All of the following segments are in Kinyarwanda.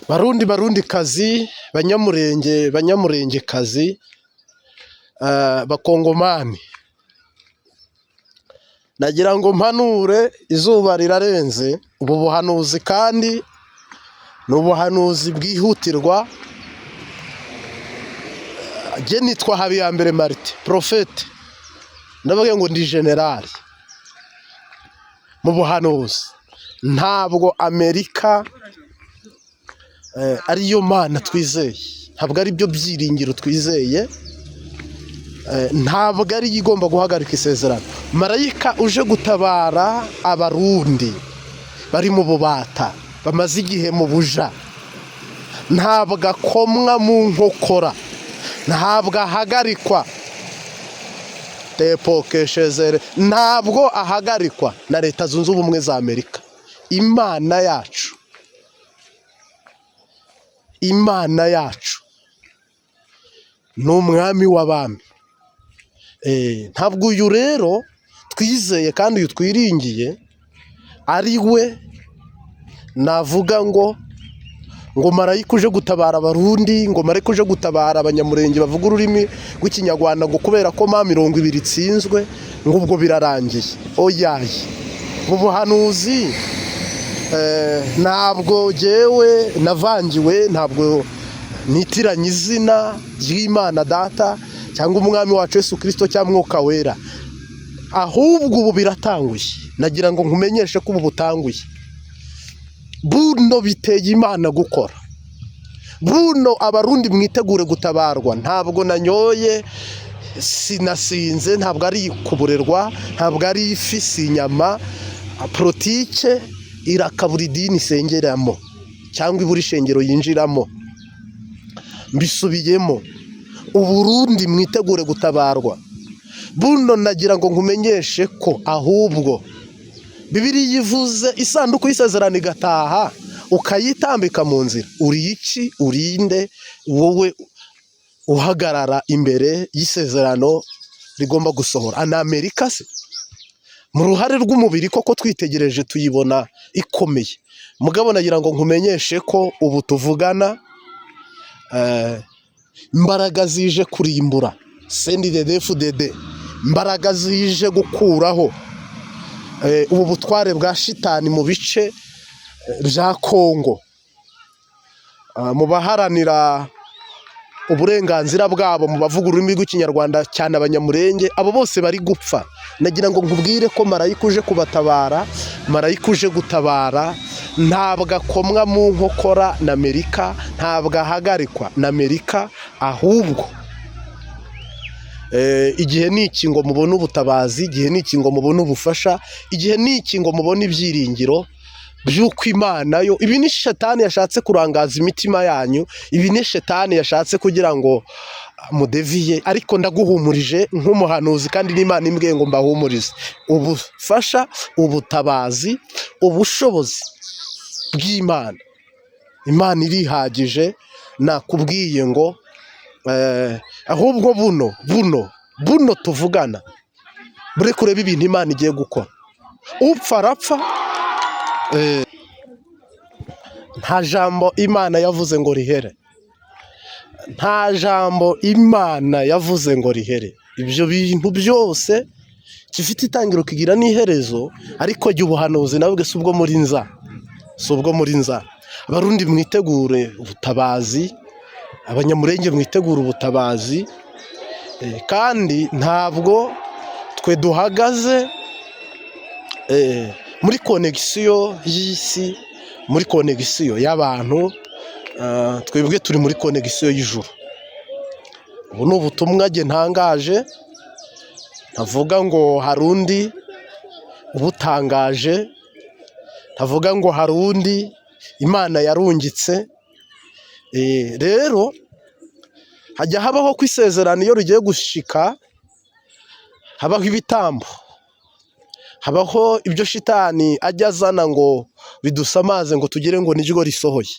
Barundi kazi, banyamurenge kazi, bakongomani. Nagira ngo mpanure, izuba rirarenze, ubu buhanuzi kandi ni ubuhanuzi bwihutirwa. Je nitwa Habiyambere Martin, profete. Ndavuga ngo ndi general mu buhanuzi. Ntabwo Amerika ariyo mana twizeye, ntabwo ari byo byiringiro twizeye, ntabwo ari igomba guhagarika isezerano. Marayika uje gutabara abarundi bari mu bubata, bamaze igihe mu buja, ntabwo akomwa mu nkokora, ntabwo ahagarikwa, ntabwo ahagarikwa na Leta Zunze Ubumwe za Amerika. Imana yacu, Imana yacu ni umwami w'abami. Ntabwo uyu rero twizeye kandi uyu twiringiye ari we navuga ngo marayika uje gutabara abarundi, ngo marayika uje gutabara abanyamurenge bavuga ururimi rw'ikinyarwanda, ngo kubera ko ma 20 itsinzwe ngo ubwo birarangiye. Oyaye, mu buhanuzi ntabwo jewe navangiwe, ntabwo nitiranye izina ry'Imana Data cyangwa umwami wacu Yesu Kristo cyangwa Mwuka Wera, ahubwo ubu biratanguye. Nagira ngo nkumenyeshe ko ubu butanguye. Buno biteye Imana gukora. Buno abarundi mwitegure gutabarwa. Ntabwo nanyoye, sinasinze, ntabwo ari kuburerwa, ntabwo ari ifi, si inyama. Politike irakabura idini isengeramo cyangwa iburi shengero yinjiramo. Mbisubiyemo, Uburundi mwitegure gutabarwa. Buno nagira ngo nkumenyeshe ko ahubwo Bibiliya ivuze isanduku y'isezerano igataha, ukayitambika mu nzira. Uri iki? Urinde wowe uhagarara imbere y'isezerano rigomba gusohora. Ana Amerika se mu ruhare rw'umubiri koko twitegereje tuyibona ikomeye. Mugabo nagira ngo nkumenyeshe ko ubu tuvugana imbaraga zije kurimbura, CNDD-FDD, imbaraga zije gukuraho ubu butware bwa shitani mu bice bya Kongo, mu baharanira uburenganzira bwabo, mu bavuga ururimi rw'ikinyarwanda cyane abanyamurenge, abo bose bari gupfa. Nagira ngo nkubwire ko marayika uje kubatabara, marayika uje gutabara, ntabwo akomwa mu nkokora na Amerika, ntabwo ahagarikwa na Amerika, ahubwo igihe ni iki ngo mubone ubutabazi, igihe ni iki ngo mubone ubufasha, igihe ni iki ngo mubone ibyiringiro by'uko Imana yo, ibi ni shetani yashatse kurangaza imitima yanyu, ibi ni shetani yashatse kugira ngo mudeviye, ariko ndaguhumurije nk'umuhanuzi kandi n'Imana imbwiye ngo mbahumurize. Ubufasha, ubutabazi, ubushobozi bw'Imana, Imana irihagije. Nakubwiye ngo ahubwo buno tuvugana, bure kureba ibintu Imana igiye gukora. Upfa arapfa. Nta jambo Imana yavuze ngo rihere, nta jambo Imana yavuze ngo rihere. Ibyo bintu byose gifite itangiro kigira n'iherezo, ariko jya ubuhanuzi nabwe si ubwo muri nza, si ubwo muri nza. Abarundi mwitegure ubutabazi, abanyamurenge mwitegure ubutabazi, kandi ntabwo twe duhagaze muri konegisiyo y'isi, muri konegisiyo y'abantu, twebwe turi muri konegisiyo y'ijuru. Ubu ni ubutumwa jye ntangaje, ntavuga ngo hari undi ubutangaje, ntavuga ngo hari undi Imana yarungitse. Rero hajya habaho ku isezerano iyo rigiye gushika, habaho ibitambo, habaho ibyo shitani ajya azana ngo bidusamaze ngo tugire ngo nijyo risohoye.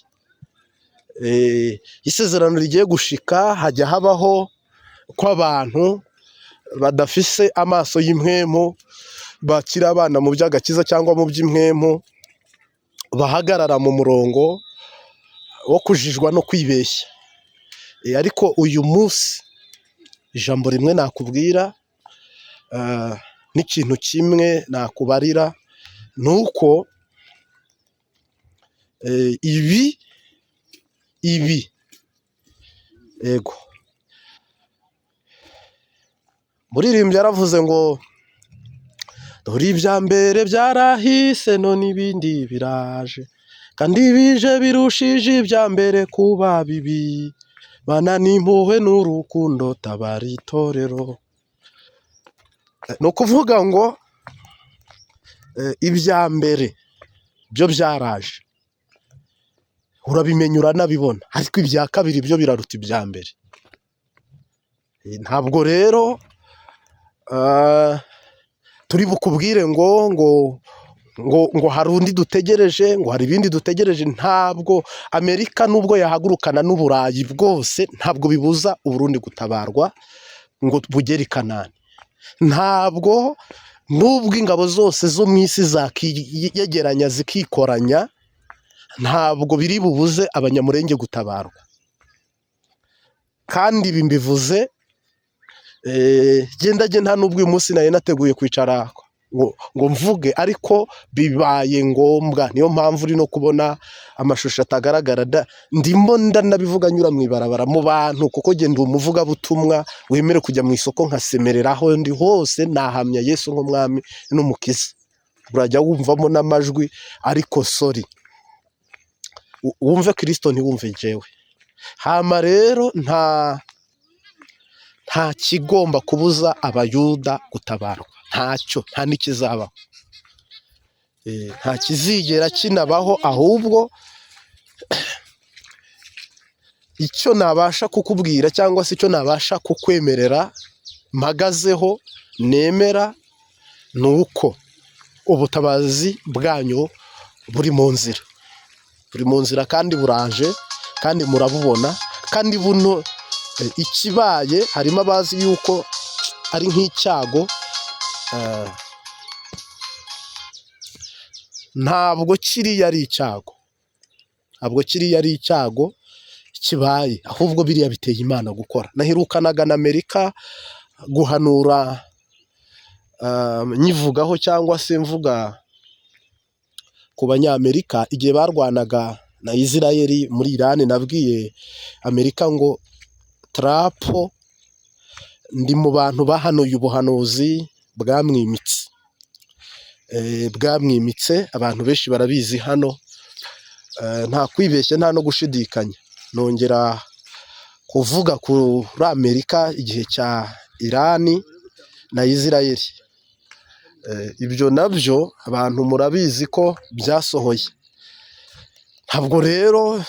Isezerano rigiye gushika, hajya habaho ko abantu badafise amaso y'impwemu bakira abana mu by'agakiza cyangwa mu by'impwemu, bahagarara mu murongo wo kujijwa no kwibeshya. Ariko uyu munsi ijambo rimwe nakubwira n'ikintu kimwe nakubarira ni uko ibi yego muririmbyi yaravuze ngo dore ibya mbere byarahise none ibindi biraje kandi bije birushije ibya mbere kuba bibi, Mana n'impuhwe n'urukundo tabara itorero. Ni ukuvuga ngo ibya mbere byo byaraje urabimenya uranabibona, ariko ibya kabiri byo biraruta ibya mbere. Ntabwo rero turi bukubwire ngo hari undi dutegereje, ngo hari ibindi dutegereje. Ntabwo Amerika nubwo yahagurukana n'Uburayi bwose ntabwo bibuza Uburundi gutabarwa ngo bugere i Kanani. Ntabwo nubwo ingabo zose zo mu isi zakiyegeranya zikikoranya, ntabwo biri bubuze Abanyamulenge gutabarwa. Kandi ibi mbivuze genda nta nubwo uyu munsi nari nateguye kwicara ngo mvuge, ariko bibaye ngombwa. Niyo mpamvu uri no kubona amashusho atagaragara, ndimo ndanabivuga nyura mu ibarabara mu bantu, kuko genda umuvugabutumwa wemere kujya mu isoko nkasemereraho ndi hose nahamya Yesu nk'umwami n'umukiza. Urajya wumvamo n'amajwi, ariko sorry wumve Kristo ntiwumve jewe. Hama rero nta kigomba kubuza Abayuda gutabarwa, ntacyo, nta n'ikizabaho, nta kizigera kinabaho. Ahubwo icyo nabasha kukubwira cyangwa se icyo nabasha kukwemerera mpagazeho nemera ni uko ubutabazi bwanyu buri mu nzira, kandi buraje, kandi murabubona. Kandi buno ikibaye harimo abazi yuko ari nk'icyago, ntabwo kiriya ari icyago, kibaye, ahubwo biriya biteye Imana gukora. Nahirukanaga na Amerika guhanura, nyivugaho cyangwa se mvuga ku Banyamerika igihe barwanaga na Isirayeli muri Irani. Nabwiye Amerika ngo Trump ndi mu bantu bahanuye ubuhanuzi bwamwimitse. Abantu benshi barabizi hano, nta kwibeshya nta no gushidikanya. Nongera kuvuga kuri Amerika igihe cya Irani na Isirayeli. Ibyo nabyo abantu murabizi ko byasohoye. Ntabwo rero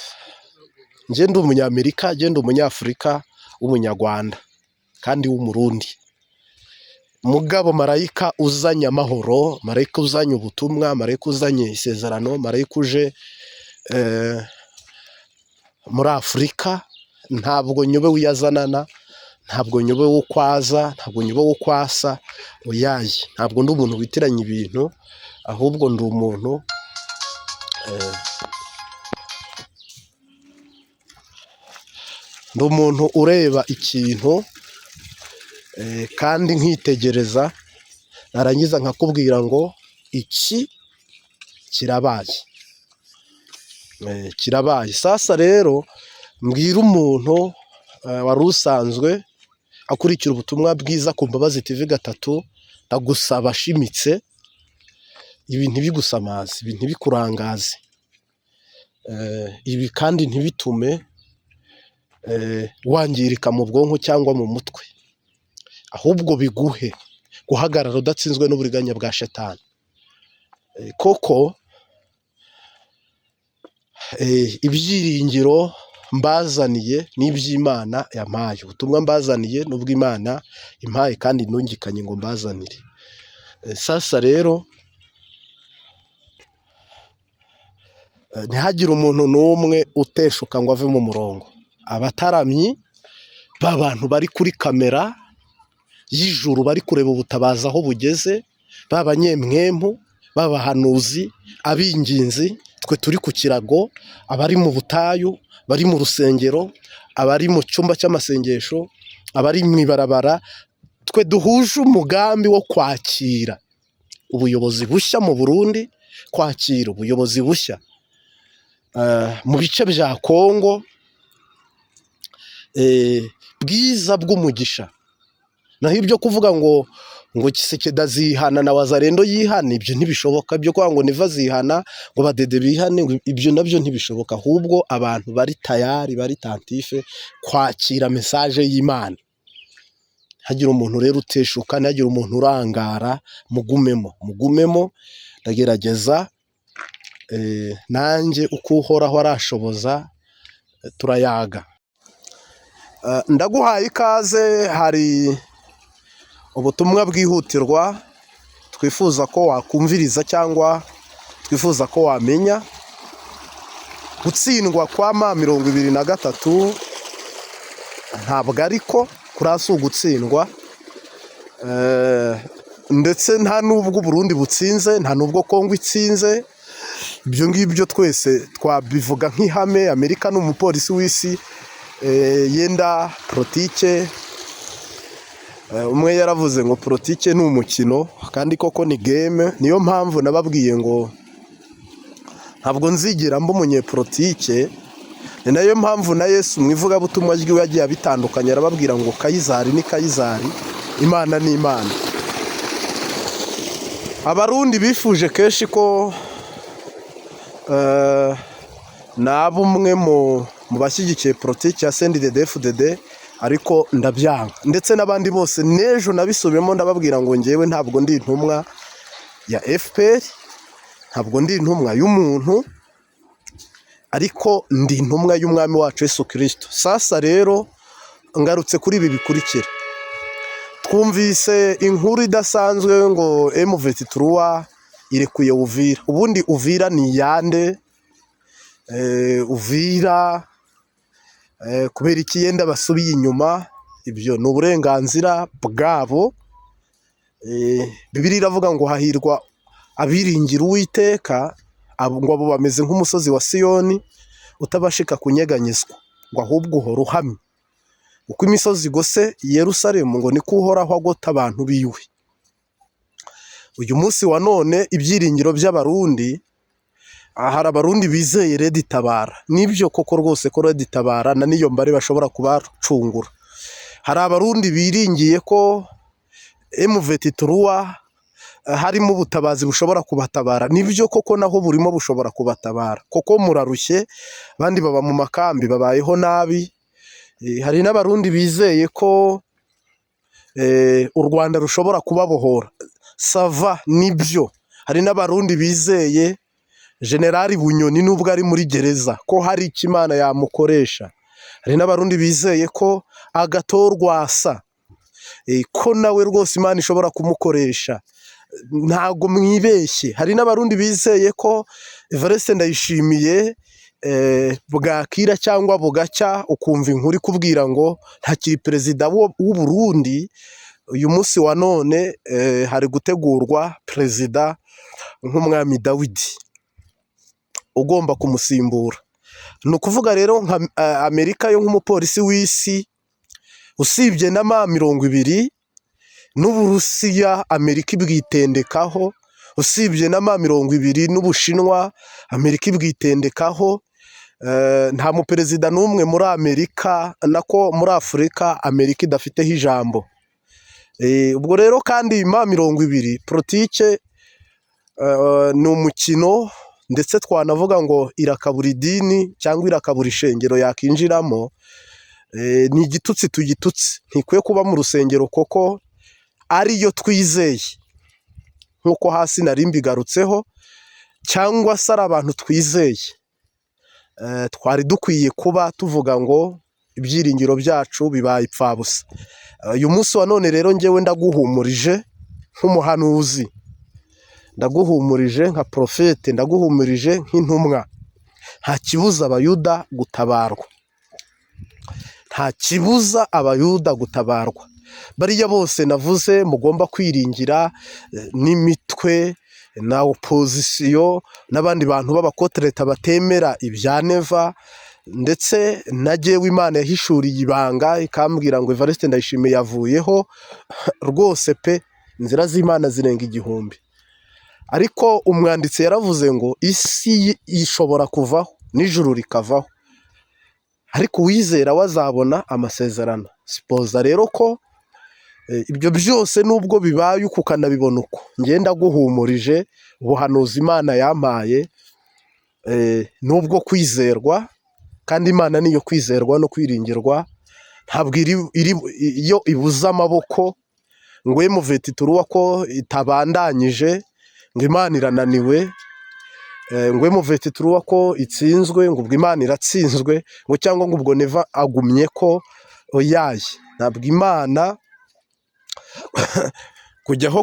njye ndi Umunyamerika, njye ndi Umunyafurika w'Umunyarwanda kandi w'Umurundi. Mugabo marayika uzanye amahoro, marayika uzanye ubutumwa, marayika uzanye isezerano, marayika uje muri Afurika, ntabwo nyobe wiyazanana, ntabwo nyobe wo kwaza, ntabwo nyobe wo kwasa, oyaye. Ntabwo ndi umuntu witiranya ibintu, ahubwo ndi umuntu ureba ikintu kandi nkitegereza, narangiza nkakubwira ngo iki kirabaye. Sasa rero mbwira umuntu wari usanzwe akurikira ubutumwa bwiza ku Mbabazi TV gatatu, ndagusaba ashimitse, ibi ntibigusamaze, ibi ntibikurangaze, ibi kandi ntibitume wangirika mu bwonko cyangwa mu mutwe, ahubwo biguhe guhagarara udatsinzwe n'uburiganya bwa Shetani. Koko ibyiringiro mbazaniye n'iby'Imana yampaye, ubutumwa mbazaniye n'ubw'Imana impaye kandi ntungikanye ngo mbazanire. Sasa rero ntihagire umuntu n'umwe uteshuka ngo ave mu murongo. Abataramyi b'abantu bari kuri kamera y'ijuru bari kureba ubutabazi aho bugeze, b'abanyemwemu, b'abahanuzi, ab'inginzi, twe turi ku kirago, abari mu butayu, bari mu rusengero, abari mu cyumba cy'amasengesho, abari mu ibarabara, twe duhuje umugambi wo kwakira ubuyobozi bushya mu Burundi, kwakira ubuyobozi bushya mu bice bya Kongo, bwiza bw'umugisha. Naho ibyo kuvuga ngo Tshisekedi azihana na Wazalendo yihane, ibyo ntibishoboka. Byo kuvuga ngo Neva azihana, ngo Badede bihane, ibyo nabyo ntibishoboka. Ahubwo abantu bari tayari, bari tantife kwakira mesaje y'Imana. Hagira umuntu rero uteshuka, ntagira umuntu urangara, mugumemo. Ndagerageza nanjye uko uhoraho arashoboza, turayaga. Ndaguhaye ikaze, hari ubutumwa bwihutirwa twifuza ko wakumviriza cyangwa twifuza ko wamenya. Gutsindwa kwa M23 ntabwo ariko kurasi ugutsindwa, ndetse nta nubwo Burundi butsinze, nta nubwo Kongo itsinze. Ibyo ngibyo twese twabivuga nk'ihame. Amerika ni umupolisi w'isi, yenda politike. Umwe yaravuze ngo politike ni umukino, kandi koko ni game. Niyo mpamvu nababwiye ngo ntabwo nzigira mba umunyepolitike. Ni nayo mpamvu na Yesu mu ivugabutumwa ryiwe yagiye abitandukanye, arababwira ngo Kayizari ni Kayizari, Imana ni Imana. Abarundi bifuje kenshi ko naba umwe mu bashyigikiye politiki ya CNDD-FDD, ariko ndabyanga. Ndetse n'abandi bose n'ejo nabisubiyemo ndababwira ngo ngewe ntabwo ndi intumwa ya FPR, ntabwo ndi intumwa y'umuntu, ariko ndi intumwa y'umwami wacu Yesu Kristo. Sasa rero ngarutse kuri ibi bikurikira. Twumvise inkuru idasanzwe ngo M23 irekuye Uvira. Ubundi Uvira ni yande? Uvira kubera iki yenda basubiye inyuma? Ibyo ni uburenganzira bwabo. Bibiliya iravuga ngo hahirwa abiringira Uwiteka, ngo abo bameze nk'umusozi wa Siyoni utabashika kunyeganyezwa, ngo ahubwo uhora uhamye. Uko imisozi igose Yerusalemu, ngo niko uhoraho agota abantu biwe. Uyu munsi wa none ibyiringiro by'abarundi, hari abarundi bizeye Red Tabara. Nibyo koko rwose ko Red Tabara na niyo mbare bashobora kubacungura. Hari abarundi biringiye ko M23 harimo ubutabazi bushobora kubatabara. Nibyo koko naho burimo bushobora kubatabara, koko murarushye, abandi baba mu makambi babayeho nabi. Hari n'abarundi bizeye ko u Rwanda rushobora kubabohora. Sava, nibyo. Hari n'abarundi bizeye Generali Bunyoni nubwo ari muri gereza ko hari ikimana yamukoresha. Hari n'abarundi bizeye ko Agatorwasa, ko nawe rwose Imana ishobora kumukoresha. Ntago mwibeshye. Hari n'abarundi bizeye ko Evariste Ndayishimiye bwakira cyangwa bugacya ukumva inkuru ikubwira ngo ntakiri perezida w'u Burundi. Uyu munsi wa none hari gutegurwa perezida nk'umwami Dawidi ugomba kumusimbura. Ni ukuvuga rero nka Amerika yo nk'umupolisi w'isi, usibye na M23 n'Uburusiya Amerika ibwitendekaho, usibye na M23 n'Ubushinwa Amerika ibwitendekaho. Nta muperezida n'umwe muri Amerika nako muri Afurika Amerika idafiteho ijambo. Ubwo rero kandi M23 politike ni umukino, ndetse twanavuga ngo irakabura idini cyangwa irakabura ishengero yakinjiramo. Ni igitutsi tugitutsi. Ntikwiye kuba mu rusengero koko ariyo twizeye, nkuko hasi nari mbigarutseho, cyangwa se ari abantu twizeye. Twari dukwiye kuba tuvuga ngo ibyiringiro byacu bibaye ipfabusa. Uyu munsi wa none rero ngewe ndaguhumurije nk'umuhanuzi, ndaguhumurije nka profete, ndaguhumurije nk'intumwa. Nta kibuza abayuda gutabarwa, nta kibuza abayuda gutabarwa. Bariya bose navuze mugomba kwiringira, n'imitwe na opozisiyo n'abandi bantu b'abakotereta batemera ibya neva, ndetse na jyewe Imana yahishuriye ibanga ikambwira ngo Evariste Ndayishimiye yavuyeho rwose pe, inzira z'Imana zirenga igihumbi. Ariko umwanditsi yaravuze ngo isi ishobora kuvaho n'ijuru rikavaho, ariko uwizera we azabona amasezerano. Sipoza rero ko ibyo byose nubwo bibaye uko ukanabibona uko, ngenda guhumurije ubuhanuzi Imana yampaye nubwo kwizerwa, kandi Imana niyo kwizerwa no kwiringirwa, ntabwo iyo ibuze amaboko ngo emuveti turuwa ko itabandanyije ngo Imana irananiwe, ngo emuveti turuwa ko itsinzwe ngo ubwo Imana iratsinzwe, ngo cyangwa ngo ubwo neva agumye ko oyaye. Ntabwo Imana kujyaho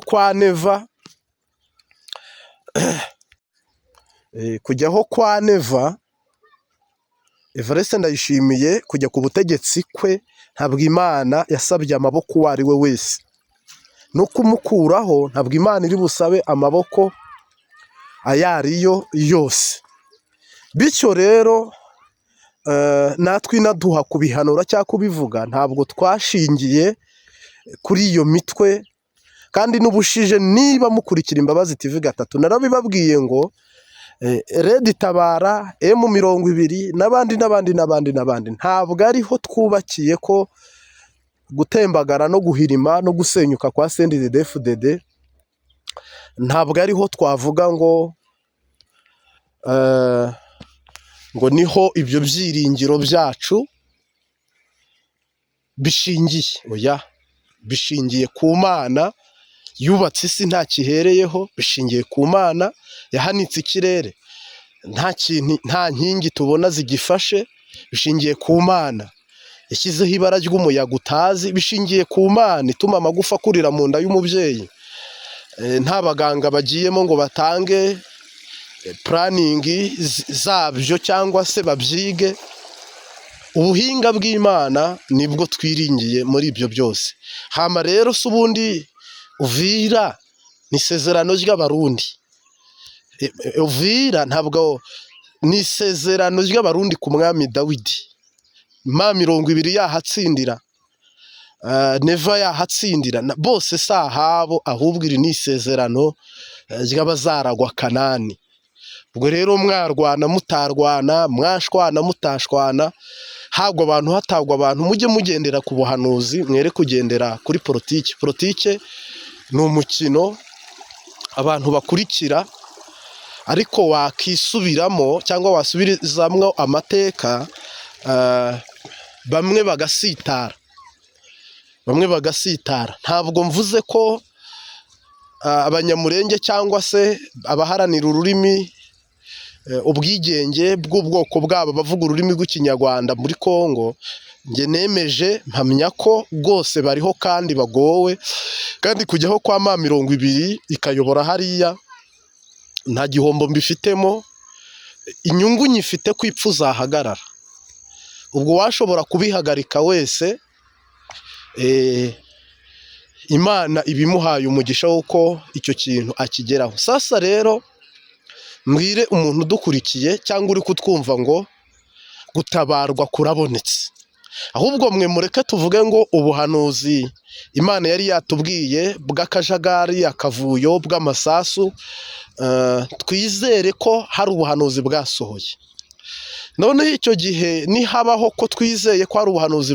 kwa neva Evariste Ndayishimiye kujya ku butegetsi kwe, ntabwo Imana yasabye amaboko uwo ari we wese, no kumukuraho ntabwo Imana iri busabe amaboko ayo ariyo yose. Bityo rero natwe inaduha kubihanura cyangwa kubivuga, ntabwo twashingiye kuri iyo mitwe. Kandi n'ubushije niba mukurikira Imbabazi TV gatatu, narabibabwiye ngo Red Tabara, M20 n'abandi ntabwo ariho twubakiye ko gutembagara no guhirima no gusenyuka kwa CNDD-FDD, ntabwo ariho twavuga ngo niho ibyo byiringiro byacu bishingiye. Oya, bishingiye ku Mana yubatse isi nta kihereyeho, bishingiye ku Mana yahanitse ikirere nta nkingi tubona zigifashe, bishingiye ku Mana yashyizeho ibara ry'umuyaga utazi, bishingiye ku Mana ituma amagufa akurira mu nda y'umubyeyi, nta baganga bagiyemo ngo batange puraningi zabyo cyangwa se babyige. Ubuhinga bw'Imana nibwo twiringiye muri ibyo byose. Hama rero se ubundi Uvira ni isezerano ry'Abarundi, Uvira ntabwo ni isezerano ry'Abarundi ku mwami Dawidi, M20 yahatsindira, neva yahatsindira, bose si ahabo, ahubwo iri ni isezerano ry'abazaragwa Kanani. Ubwo rero mwarwana mutarwana, mwashwana mutashwana, hagwa abantu hatagwa abantu, mujye mugendera ku buhanuzi, mwere kugendera kuri politiki. Politiki ni umukino abantu bakurikira, ariko wakisubiramo cyangwa wasubizamwo amateka, bamwe bagasitara. Ntabwo mvuze ko abanyamurenge cyangwa se abaharanira ururimi ubwigenge bw'ubwoko bwabo bavuga ururimi rw'Ikinyarwanda muri Kongo, njye nemeje mpamya ko rwose bariho kandi bagowe, kandi kujyaho kwa M20 ikayobora hariya nta gihombo mbifitemo, inyungu nyifite ko ipfa uzahagarara. Ubwo washobora kubihagarika wese, Imana ibimuhaye umugisha w'uko icyo kintu akigeraho. Sasa rero mbwire umuntu udukurikiye cyangwa uri kutwumva ngo gutabarwa kurabonetse, ahubwo mwe mureke tuvuge ngo ubuhanuzi Imana yari yatubwiye bw'akajagari, akavuyo, bw'amasasu, twizere ko hari ubuhanuzi bwasohoye. Noneho icyo gihe nihabaho ko twizeye ko hari ubuhanuzi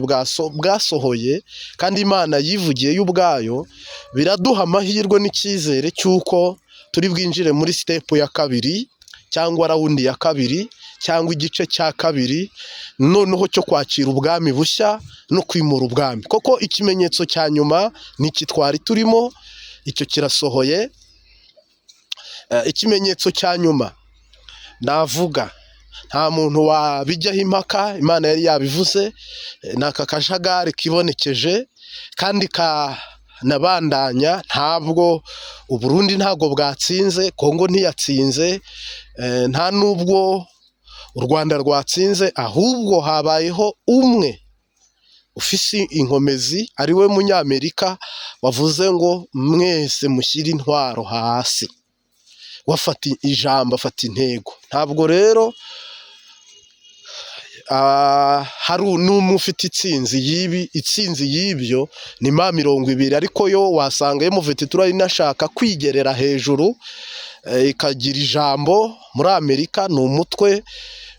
bwasohoye kandi Imana yivugiye y'ubwayo, biraduha amahirwe n'icyizere cy'uko turi bwinjire muri sitepu ya kabiri cyangwa rawundi ya kabiri cyangwa igice cya kabiri, noneho cyo kwakira ubwami bushya no kwimura ubwami. Koko ikimenyetso cya nyuma ni iki twari turimo, icyo kirasohoye. Ikimenyetso cya nyuma navuga, nta muntu wabijyaho impaka, Imana yari yabivuze, ni aka kajagari kibonekeje kandi kanabandanya. Ntabwo Uburundi ntabwo bwatsinze, Kongo ntiyatsinze, nta nubwo u Rwanda rwatsinze, ahubwo habayeho umwe ufise inkomezi, ari we Munyamerika wavuze ngo mwese mushyire intwaro hasi. wafata ijambo, afata intego. Ntabwo rero hari n'umwe ufite itsinzi y'ibyo ni M20, ariko yo wasanga M23 inashaka kwigerera hejuru ikagira ijambo muri Amerika. Ni umutwe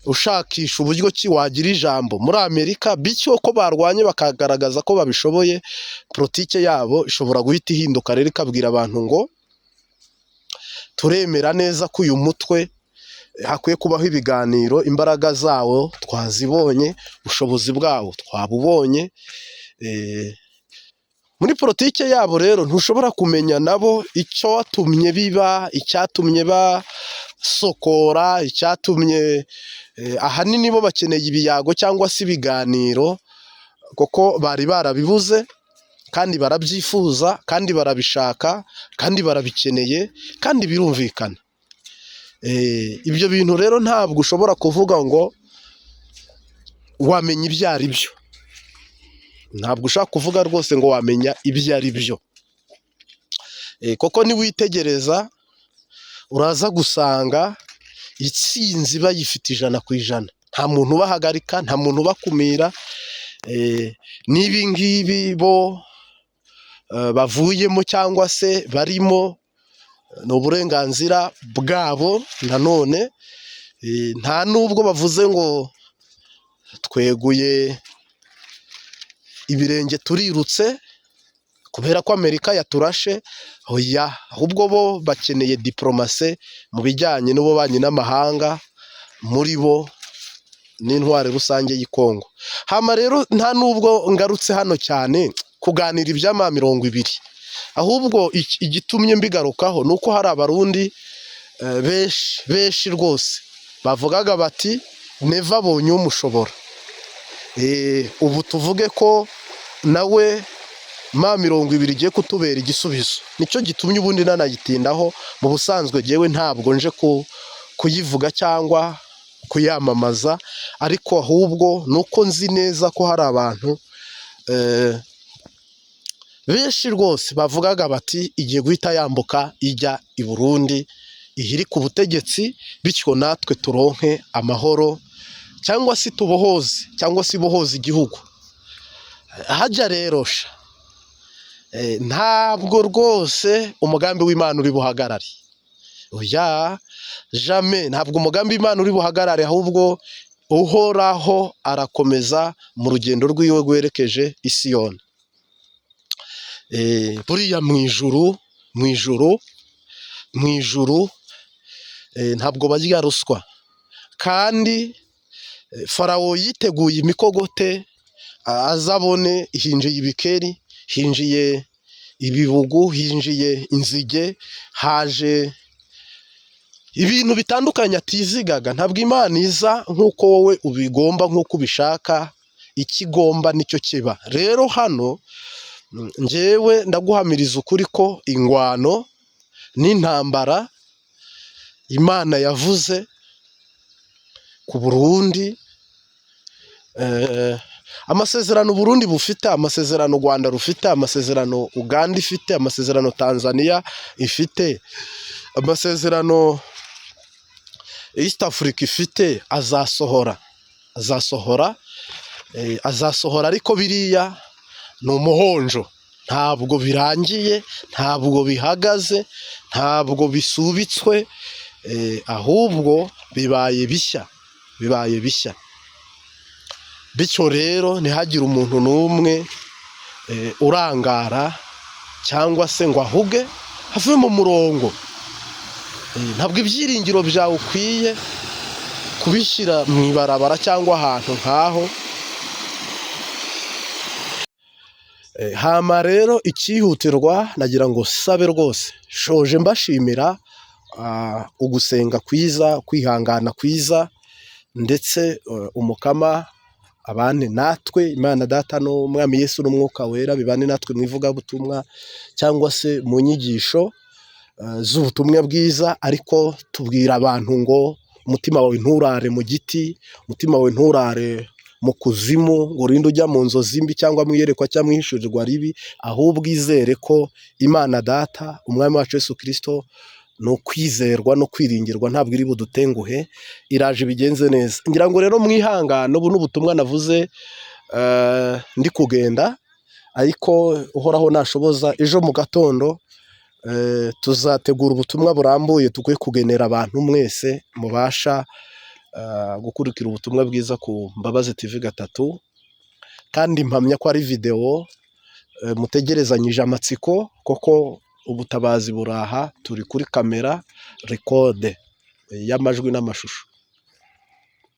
ushakisha uburyo ki wagira ijambo muri Amerika, bityo ko barwanye bakagaragaza ko babishoboye, politike yabo ishobora guhita ihinduka rero ikabwira abantu ngo turemera neza ko uyu mutwe hakwiye kubaho ibiganiro, imbaraga zawo twazibonye, ubushobozi bwawo twabubonye. Muri politike yabo rero ntushobora kumenya nabo icyo watumye biba, icyatumye basokora, icyatumye ahanini bo bakeneye ibiyago cyangwa se ibiganiro, kuko bari barabibuze kandi barabyifuza kandi barabishaka kandi barabikeneye kandi birumvikana. Ibyo bintu rero ntabwo ushobora kuvuga ngo wamenya ibyo ari byo, ntabwo ushaka kuvuga rwose ngo wamenya ibyo ari byo, kuko niwitegereza uraza gusanga itsinzi bayifite 100%. Nta muntu ubahagarika, nta muntu ubakumira. N'ibi ngibi bo bavuyemo cyangwa se barimo ni uburenganzira bwabo. Nanone nta nubwo bavuze ngo tweguye ibirenge turirutse kubera ko Amerika yaturashe, oya, ahubwo bo bakeneye diplomasi mu bijyanye n'ububanyi n'amahanga muri bo n'intware rusange y'i Kongo. Hama rero nta nubwo ngarutse hano cyane kuganira ibya M20, ahubwo igitumye mbigarukaho ni uko hari abarundi benshi rwose bavugaga bati neva abonye umushobora. Ubu tuvuge ko nawe M20 igiye kutubera igisubizo, nicyo gitumye ubundi nanayitindaho. Mu busanzwe jewe ntabwo nje kuyivuga cyangwa kuyamamaza, ariko ahubwo nuko nzi neza ko hari abantu benshi rwose bavugaga bati igiye guhita yambuka ijya i Burundi, ihiri ku butegetsi, bityo natwe turonke amahoro cyangwa se tubohoze cyangwa se ibohoze igihugu. Hajya rero ntabwo rwose umugambi w'Imana uri buhagarare, oya, jamais. Ntabwo umugambi w'Imana uri buhagarare, ahubwo uhoraho arakomeza mu rugendo rw'iwe rwerekeje i Siyoni. Buriya mu ijuru ntabwo barya ruswa, kandi Farawo yiteguye imikogote azabone hinjiye ibikeri, hinjiye ibibugu, hinjiye inzige, haje ibintu bitandukanye atizigaga. Ntabwo Imana iza nk'uko wowe ubigomba, nk'uko ubishaka, ikigomba nicyo kiba. Rero hano njyewe ndaguhamiriza ukuri ko ingwano n'intambara Imana yavuze ku Burundi, amasezerano Burundi bufite, amasezerano u Rwanda rufite, amasezerano Uganda ifite, amasezerano Tanzania ifite, amasezerano East Africa ifite, azasohora, ariko biriya ni umuhonjo. Ntabwo birangiye, ntabwo bihagaze, ntabwo bisubitswe, ahubwo bibaye bishya. Bityo rero ntihagire umuntu n'umwe urangara cyangwa se ngo ahuge have mu murongo. Ntabwo ibyiringiro byawe ukwiye kubishyira mu ibarabara cyangwa ahantu nk'aho. Hama rero icyihutirwa nagira ngo sabe rwose, shoje mbashimira ugusenga kwiza, kwihangana kwiza, ndetse umukama abane natwe, Imana Data n'Umwami Yesu n'Umwuka Wera bibane natwe mu ivugabutumwa cyangwa se mu nyigisho z'ubutumwa bwiza. Ariko tubwira abantu ngo umutima wawe nturare mu giti, umutima wawe nturare mu kuzimu ngo urinde ujya mu nzozi mbi cyangwa mu iyerekwa cyangwa mu ihishurirwa ribi, ahubwo izere ko Imana Data, Umwami wacu Yesu Kristo ni ukwizerwa no kwiringirwa, ntabwo iri budutenguhe, iraje bigenze neza. Ngira ngo rero mwihangane, ubu n'ubutumwa navuze ndi kugenda, ariko uhoraho nashoboza ejo mu gatondo tuzategura ubutumwa burambuye tukwiye kugenera abantu mwese mubasha gukurikira ubutumwa bwiza ku Mbabazi TV gatatu, kandi mpamya ko ari videwo mutegerezanyije amatsiko, koko ubutabazi buraha, turi kuri kamera rekode y'amajwi n'amashusho.